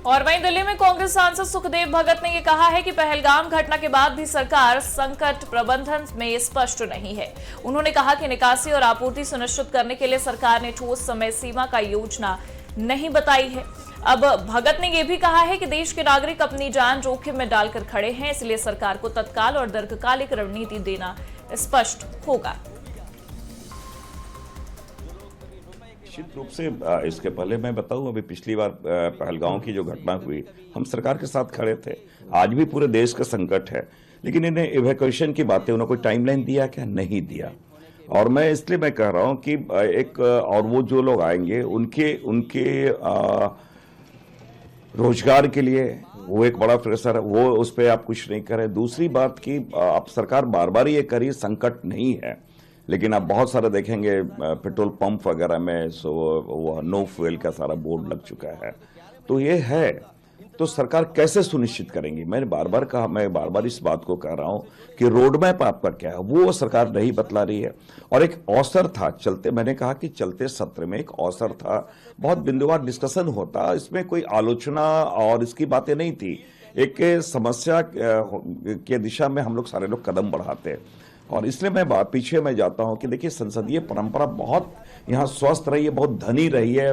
और वहीं दिल्ली में कांग्रेस सांसद सुखदेव भगत ने यह कहा है कि पहलगाम घटना के बाद भी सरकार संकट प्रबंधन में स्पष्ट नहीं है। उन्होंने कहा कि निकासी और आपूर्ति सुनिश्चित करने के लिए सरकार ने ठोस समय सीमा का योजना नहीं बताई है। अब भगत ने यह भी कहा है कि देश के नागरिक अपनी जान जोखिम में डालकर खड़े हैं, इसलिए सरकार को तत्काल और दीर्घकालिक रणनीति देना स्पष्ट होगा। निश्चित रूप से इसके पहले मैं बताऊं, अभी पिछली बार पहलगांव की जो घटना हुई, हम सरकार के साथ खड़े थे। आज भी पूरे देश का संकट है, लेकिन इन्हें इवैक्यूएशन की बातें, उन्होंने कोई टाइमलाइन दिया क्या? नहीं दिया। और मैं इसलिए मैं कह रहा हूं कि एक और वो जो लोग आएंगे उनके रोजगार के लिए वो एक बड़ा प्रेशर है, वो उस पर आप कुछ नहीं करें। दूसरी बात कि आप सरकार बार बार ये करी, संकट नहीं है, लेकिन आप बहुत सारे देखेंगे पेट्रोल पंप वगैरह में वो नो फ्यूल का सारा बोर्ड लग चुका है। तो ये है, तो सरकार कैसे सुनिश्चित करेंगी? मैंने बार बार कहा, मैं बार बार इस बात को कह रहा हूं कि रोड मैप आपका क्या है, वो सरकार नहीं बतला रही है। और एक अवसर था चलते, मैंने कहा कि चलते सत्र में एक अवसर था, बहुत बिंदुवार डिस्कशन होता, इसमें कोई आलोचना और इसकी बातें नहीं थी। एक समस्या के दिशा में हम लोग सारे लोग कदम बढ़ाते, और इसलिए मैं पीछे मैं जाता हूं कि देखिए, संसदीय परंपरा बहुत यहाँ स्वस्थ रही है, बहुत धनी रही है।